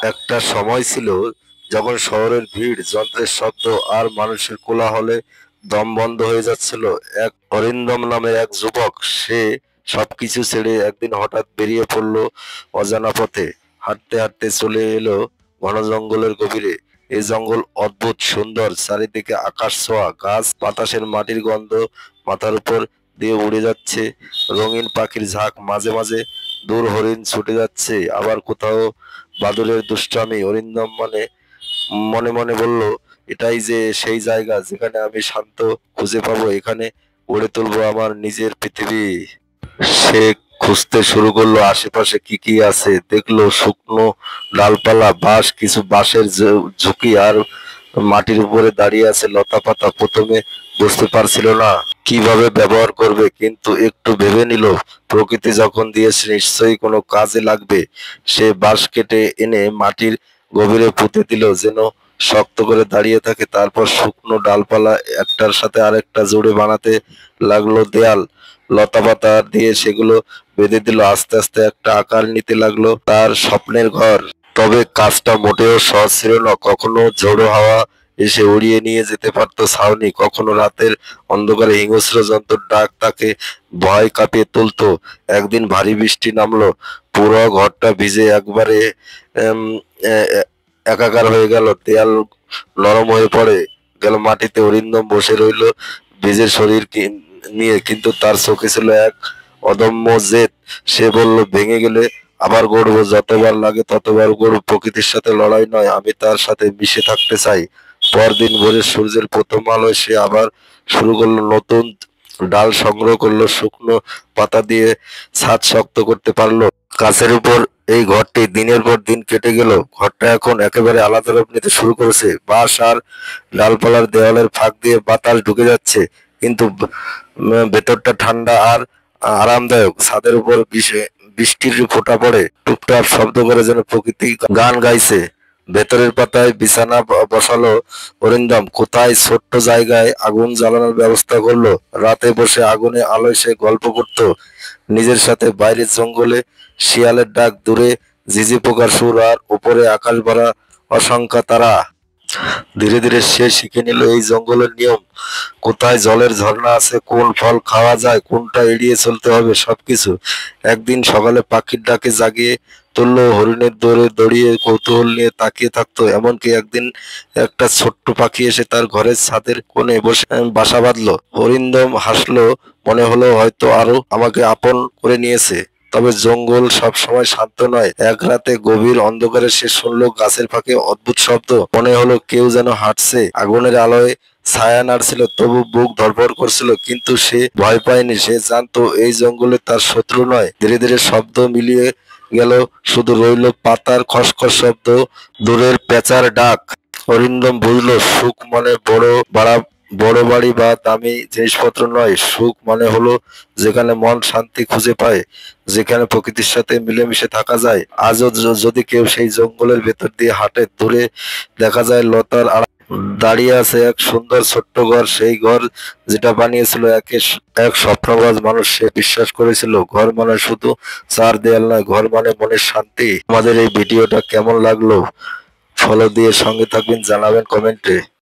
একটা সময় ছিল যখন শহরের ভিড়, যন্ত্রের শব্দ আর মানুষের কোলাহলে দম বন্ধ হয়ে যাচ্ছিল। এক অরিন্দম নামের এক যুবক, সে সবকিছু ছেড়ে একদিন হঠাৎ বেরিয়ে পড়লো অজানা পথে। হাঁটতে হাঁটতে চলে এলো ঘন জঙ্গলের গভীরে। এই জঙ্গল অদ্ভুত সুন্দর, চারিদিকে আকাশ ছোঁয়া গাছ, বাতাসের মাটির গন্ধ মাথার উপর দিয়ে উড়ে যাচ্ছে রঙিন পাখির ঝাঁক, মাঝে মাঝে দূর হরিণ ছুটে যাচ্ছে, আবার কোথাও বাদুড়ের দুষ্টামি। অরিন্দম মনে মনে বলল, এটাই যে সেই জায়গা যেখানে আমি শান্ত খুঁজে পাবো, এখানে গড়ে তুলবো আমার নিজের পৃথিবী। সে খুঁজতে শুরু করলো আশেপাশে কি কি আছে। দেখলো শুকনো ডালপালা, বাঁশ, কিছু বাঁশের ঝুঁকি আর মাটির উপরে দাঁড়িয়ে আছে লতা পাতা। প্রথমে বুঝতে পারছিল না কিভাবে ব্যবহার করবে, কিন্তু একটু ভেবে নিল প্রকৃতি যখন দিয়েছে নিশ্চয়ই কোনো কাজে লাগবে। সে বাঁশ কেটে এনে মাটির গভীরে পুঁতে দিল, যেন শক্ত করে দাঁড়িয়ে থাকে। তারপর শুকনো ডালপালা একটার সাথে আরেকটা জোড়ে বানাতে লাগলো দেয়াল। লতাপাতা দিয়ে সেগুলো বেঁধে দিল। আস্তে আস্তে একটা আকার নিতে লাগলো তার স্বপ্নের ঘর। তবে কাজটা মোটেও সহজ ছিল না। কখনো ঝোড়ো হাওয়া এসে উড়িয়ে নিয়ে যেতে পারতো ছাউনি, কখনো রাতের অন্ধকারে হিংস্র জন্তুর ডাক তাকে ভয় কাঁপিয়ে তুলতো। একদিন ভারী বৃষ্টি নামলো, পুরো ঘরটা ভিজে একবারে এম, এ- এ- একাকার হয়ে গেল। দেয়াল নরম হয়ে পড়ে গেল মাটিতে। অরিন্দম বসে রইল ভিজে শরীর নিয়ে, কিন্তু তার চোখে ছিল এক অদম্য জেদ। সে বলল, ভেঙে গেলে আবার গড়বো, যতবার লাগে ততবার গড়ব। প্রকৃতির সাথে লড়াই নয়, আমি তার সাথে মিশে থাকতে চাই। পরদিন ভোরে সূর্যের প্রথম আলোয় সে আবার শুরু করলো। নতুন ডাল সংগ্রহ করলো, শুকনো পাতা দিয়ে ছাদ শক্ত করতে পারলো। গাছের উপর এই ঘরটি দিনের পর দিন কেটে গেল। ঘরটা এখন একেবারে আলাদা রূপ নিতে শুরু করেছে। বাঁশ আর ডালপালার দেওয়ালের ফাঁক দিয়ে বাতাস ঢুকে যাচ্ছে, কিন্তু ভেতরটা ঠান্ডা আর আরামদায়ক। ছাদের উপর বৃষ্টির ফোঁটা পড়ে, টুপটাপ শব্দ করে, যেন প্রকৃতি গান গাইছে। ভেতরের পাতায় বিছানা বসালো অরিন্দম। কোথায় ছোট্ট জায়গায় আগুন জ্বালানোর ব্যবস্থা করলো। রাতে বসে আগুনে আলোয় সে গল্প করতো নিজের সাথে। বাইরের জঙ্গলে শিয়ালের ডাক, দূরে ঝিঝি পোকার সুর, আর উপরে আকাশ ভরা অসংখ্য তারা। ধীরে ধীরে সে শিখে নিল এই জঙ্গলের নিয়ম, কোথায় জলের ঝর্ণা আছে, কোন ফল খাওয়া যায়, কোনটা এড়িয়ে চলতে হবে, সবকিছু। একদিন সকালে পাখির ডাকে জাগিয়ে তুললো, হরিণের দৌড়ে দৌড়িয়ে কৌতূহল নিয়ে তাকিয়ে থাকতো। এমনকি একদিন একটা ছোট্ট পাখি এসে তার ঘরের ছাদের কোণে বসে বাসা বাঁধলো। অরিন্দম হাসলো, মনে হলো হয়তো আরো আমাকে আপন করে নিয়েছে। তবে জঙ্গল সব সময় শান্ত নয়। এক রাতে গভীর অন্ধকারে সে শুনলো গাছের ফাঁকে অদ্ভুত শব্দ। মনে হলো কেউ যেন হাঁটছে। আগুনের আলোয় ছায়া নাড়ছিল, তবু বুক ধড়ফড় করছিল। কিন্তু সে ভয় পায়নি। সে জানতো এই জঙ্গলে তার শত্রু নয়। ধীরে ধীরে শব্দ মিলিয়ে গেল, শুধু রইল পাতার খসখস শব্দ, দূরের পেঁচার ডাক। অরিন্দম বুঝলো, সুখ মানে বড় বাড়ি বা দামি জিনিসপত্র নয়। সুখ মানে হলো যেখানে মন শান্তি খুঁজে পায়, যেখানে প্রকৃতির সাথে মিলেমিশে থাকা যায়। আজও যদি কেউ সেই জঙ্গলের ভেতর দিয়ে হাঁটে, দূরে দেখা যায় লতার দাঁড়িয়ে আছে এক সুন্দর ছোট্ট ঘর। সেই ঘর যেটা বানিয়েছিল এক স্বপ্নবাজ মানুষ। সে বিশ্বাস করেছিল ঘর মানে শুধু চার দেয়াল নয়, ঘর মানে মনের শান্তি। আমাদের এই ভিডিওটা কেমন লাগলো ফলো দিয়ে সঙ্গে থাকবেন, জানাবেন কমেন্টে।